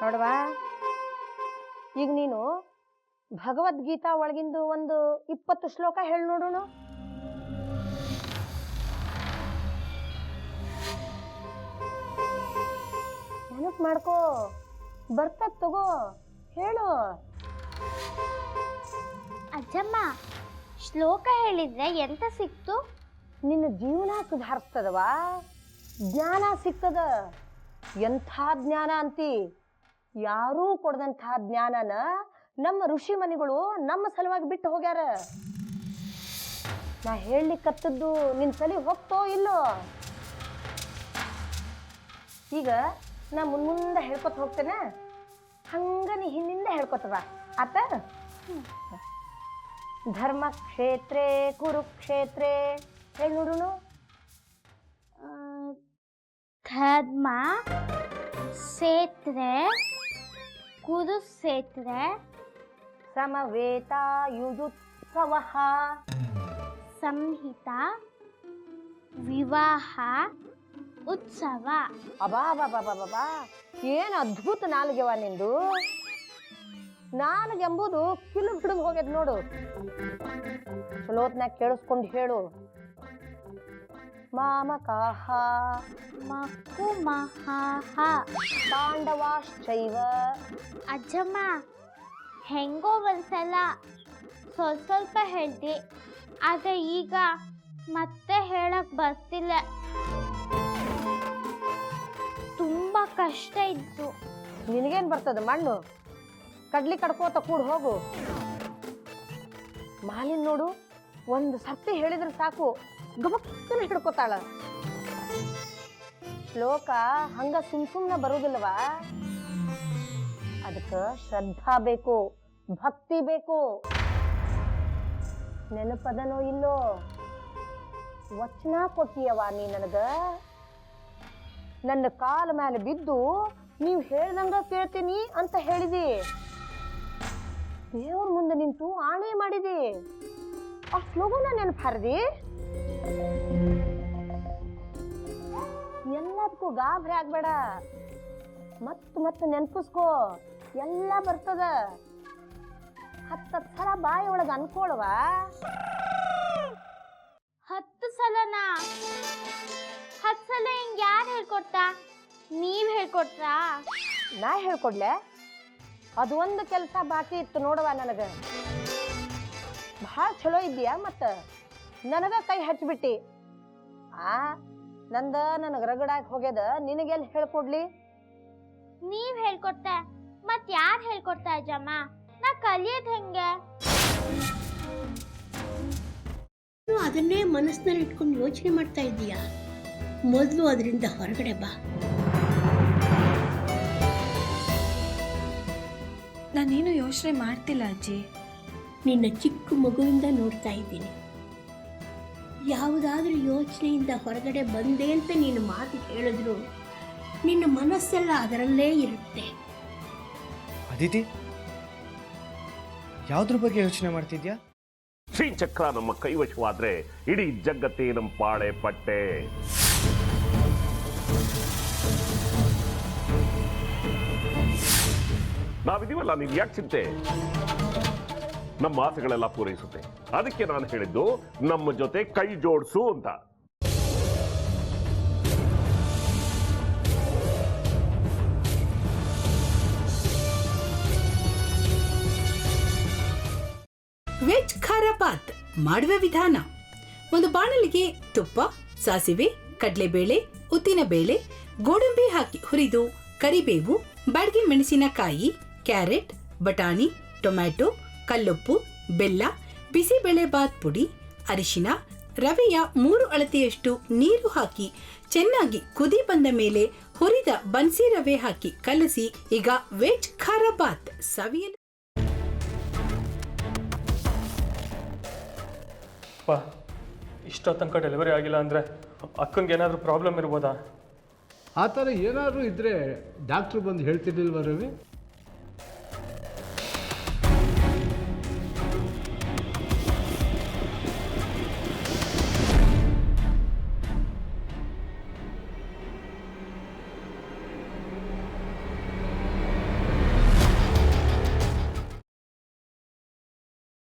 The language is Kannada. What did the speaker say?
ನೋಡವಾ, ಈಗ ನೀನು ಭಗವದ್ಗೀತಾ ಒಳಗಿಂದು ಒಂದು 20 ಶ್ಲೋಕ ಹೇಳಿ ನೋಡೋಣ. ನೆನಪು ಮಾಡ್ಕೋ, ಬರ್ತದ ತಗೋ, ಹೇಳು. ಅಜ್ಜಮ್ಮ, ಶ್ಲೋಕ ಹೇಳಿದ್ರೆ ಎಂತ ಸಿಕ್ತು? ನಿನ್ನ ಜೀವನ ಸುಧಾರಿಸ್ತದವಾ, ಜ್ಞಾನ ಸಿಗ್ತದ. ಎಂಥ ಜ್ಞಾನ ಅಂತಿ? ಯಾರೂ ಕೊಡದಂಥ ಜ್ಞಾನನ ನಮ್ಮ ಋಷಿ ಮನಿಗಳು ನಮ್ಮ ಸಲುವಾಗಿ ಬಿಟ್ಟು ಹೋಗ್ಯಾರ. ನಾ ಹೇಳಲಿಕ್ಕತ್ತದ್ದು ನಿನ್ನ ತಲೆ ಹೋಗ್ತೋ ಇಲ್ಲೋ? ಈಗ ನಾ ಮುಂದೆ ಹೇಳ್ಕೊತ ಹೋಗ್ತೇನೆ, ಹಂಗ ನೀ ಹಿಂದಿಂದ ಹೇಳ್ಕೊತವ ಆತ. ಧರ್ಮಕ್ಷೇತ್ರೇ ಕುರುಕ್ಷೇತ್ರೇ ಹೇಳಿ ನೋಡುನು. ಧರ್ಮ ಕ್ಷೇತ್ರೇ ಕುರುಕ್ಷೇತ್ರೇ ಸಮವೇತಾಯುಯುತ್ಸವಃ ಸಂಹಿತಾ ವಿವಾಹ ಉತ್ಸವ. ಅಬಾಬಾಬಾಬಾಬಾ, ಏನು ಅದ್ಭುತ ನಾಲ್ಗೆವ ನಿಂದು. ನಾಲ್ಗೆಂಬುದು ಕಿಲು ಹಿಡಿದು ಹೋಗ್ಯದ ನೋಡು. ಚಲೋತ್ನಾಗ ಕೇಳಿಸ್ಕೊಂಡು ಹೇಳು. ಮಾಮಕಾಹ ಮಕುಮಹಾಹ ಪಾಂಡವಾಶ್ಚೈವ. ಅಜ್ಜಮ್ಮ, ಹೆಂಗೋ ಒಂದ್ಸಲ ಸ್ವಲ್ಪ ಹೇಳ್ತಿ, ಆದ್ರೆ ಈಗ ಮತ್ತೆ ಹೇಳಕ್ ಬರ್ತಿಲ್ಲ. ತುಂಬಾ ಕಷ್ಟ ಇತ್ತು. ನಿನಗೇನು ಬರ್ತದ ಮಣ್ಣು? ಕಡ್ಲಿ ಕಡ್ಕೋತ ಕೂಡ ಹೋಗು. ಮಾಲಿನ್ ನೋಡು, ಒಂದು ಸರ್ತಿ ಹೇಳಿದ್ರೆ ಸಾಕು, ಗಮಕ್ಕನ ಹಿಡ್ಕೋತಾಳ. ಶ್ಲೋಕ ಹಂಗ ಸುಮ್ನೆ ಬರುದಿಲ್ವಾ? ಅದಕ್ಕೆ ಶ್ರದ್ಧಾ ಬೇಕು, ಭಕ್ತಿ ಬೇಕು. ನೆನಪದನೋ ಇಲ್ಲೋ? ವಚನ ಕೊಟ್ಟಿಯವ ನೀ ನನಗ. ನನ್ನ ಕಾಲ ಮೇಲೆ ಬಿದ್ದು ನೀವು ಹೇಳ್ದಂಗ ಕೇಳ್ತೀನಿ ಅಂತ ಹೇಳಿದಿ. ದೇವ್ರ ಮುಂದೆ ನಿಂತು ಆಣೆ ಮಾಡಿದಿ. ಅಷ್ಟು ಲಘುನ ನೆನಪು ಹರಿದಿ. ಎಲ್ಲದಕ್ಕೂ ಗಾಬರಿ ಆಗ್ಬೇಡ. ಮತ್ತೆ ನೆನಪಿಸ್ಕೋ, ಎಲ್ಲ ಬರ್ತದ. 10 ಸಲ ಬಾಯಿ ಒಳಗೆ ಅನ್ಕೊಳ್ವ. 10 ಸಲನಾ? 10 ಸಲ ಹಿಂಗ್ ಯಾರು ಹೇಳ್ಕೊಡ್ತಾ? ನೀವ್ ಹೇಳ್ಕೊಟ್ರಾ? ನಾ ಹೇಳ್ಕೊಡ್ಲೆ? ಅದು ಒಂದು ಕೆಲಸ ಬಾಕಿ ಇತ್ತು ನೋಡವ ನನಗ. ಭಾಳ ಚಲೋ ಇದ್ದೀಯಾ, ಮತ್ತ ನನಗ ಕೈ ಹಚ್ಚಿಬಿಟ್ಟಿ. ನನಗ ರಗಡಾಗಿ ಹೋಗ್ಯದ, ನಿನಗೆಲ್ಲಿ ಹೇಳ್ಕೊಡ್ಲಿ? ನೀವ್ ಹೇಳ್ಕೊಡ್ತಾ, ಮತ್ ಯಾರು ಹೇಳ್ಕೊಡ್ತಾ ಅಜ್ಜಮ್ಮ? ನಾ ಕಲಿಯೋದ್ ಹೆಂಗೆ? ಅದನ್ನೇ ಮನಸ್ಸಿನಲ್ಲಿ ಇಟ್ಕೊಂಡು ಯೋಚನೆ ಮಾಡ್ತಾ ಇದ್ದೀಯಾ? ಮೊದಲು ಅದರಿಂದ ಹೊರಗಡೆ ಬಾ. ನಾನೇನು ಯೋಚನೆ ಮಾಡ್ತಿಲ್ಲ ಅಜ್ಜಿ. ನಿನ್ನ ಚಿಕ್ಕ ಮಗುವಿಂದ ನೋಡ್ತಾ ಇದ್ದೀನಿ. ಯಾವುದಾದ್ರೂ ಯೋಚನೆಯಿಂದ ಹೊರಗಡೆ ಬಂದೆ ಅಂತ ನೀನು ಮಾತು ಹೇಳಿದ್ರು ನಿನ್ನ ಮನಸ್ಸೆಲ್ಲ ಅದರಲ್ಲೇ ಇರುತ್ತೆ. ಅದಿತಿ, ಯಾವುದ್ರ ಬಗ್ಗೆ ಯೋಚನೆ ಮಾಡ್ತಿದ್ಯಾ? ಶ್ರೀಚಕ್ರ ನಮ್ಮ ಕೈವಶವಾದ್ರೆ ಇಡೀ ಜಗತ್ತೇ ನಮ್ಮ ಪಾಳೆ ಪಟ್ಟೆ. ನಾವಿದೀವಲ್ಲ, ನೀನ್ ಯಾಕೆ ಚಿಂತೆ? ನಮ್ಮ ಆಸೆಗಳೆಲ್ಲ ಪೂರೈಸುತ್ತೆ. ಅದಕ್ಕೆ ನಾನು ಹೇಳಿದ್ದು ನಮ್ಮ ಜೊತೆ ಕೈ ಜೋಡಿಸು ಅಂತ. ವೆಜ್ ಖಾರ ಬಾತ್ ಮಾಡುವ ವಿಧಾನ: ಒಂದು ಬಾಣಲಿಗೆ ತುಪ್ಪ, ಸಾಸಿವೆ, ಕಡಲೆಬೇಳೆ, ಉದ್ದಿನಬೇಳೆ, ಗೋಡಂಬಿ ಹಾಕಿ ಹುರಿದು ಕರಿಬೇವು, ಬಾಡಿಗೆ ಮೆಣಸಿನಕಾಯಿ, ಕ್ಯಾರೆಟ್, ಬಟಾಣಿ, ಟೊಮ್ಯಾಟೊ, ಕಲ್ಲುಪ್ಪು, ಬೆಲ್ಲ, ಬಿಸಿಬೇಳೆ ಬಾತ್ ಪುಡಿ, ಅರಿಶಿನ, ರವೆಯ 3 ಅಳತೆಯಷ್ಟು ನೀರು ಹಾಕಿ ಚೆನ್ನಾಗಿ ಕುದಿ ಬಂದ ಮೇಲೆ ಹುರಿದ ಬನ್ಸಿ ರವೆ ಹಾಕಿ ಕಲಸಿ. ಈಗ ವೆಜ್ ಖಾರ ಬಾತ್ ಸವಿಯಲು. ಇಷ್ಟೋ ತನಕ ಡೆಲಿವರಿ ಆಗಿಲ್ಲ ಅಂದರೆ ಅಕ್ಕಂಗೆ ಏನಾದರೂ ಪ್ರಾಬ್ಲಮ್ ಇರ್ಬೋದಾ? ಆ ಥರ ಏನಾದರೂ ಇದ್ದರೆ ಡಾಕ್ಟ್ರು ಬಂದು ಹೇಳ್ತಿರ್ಲಿಲ್ವ ರವಿ?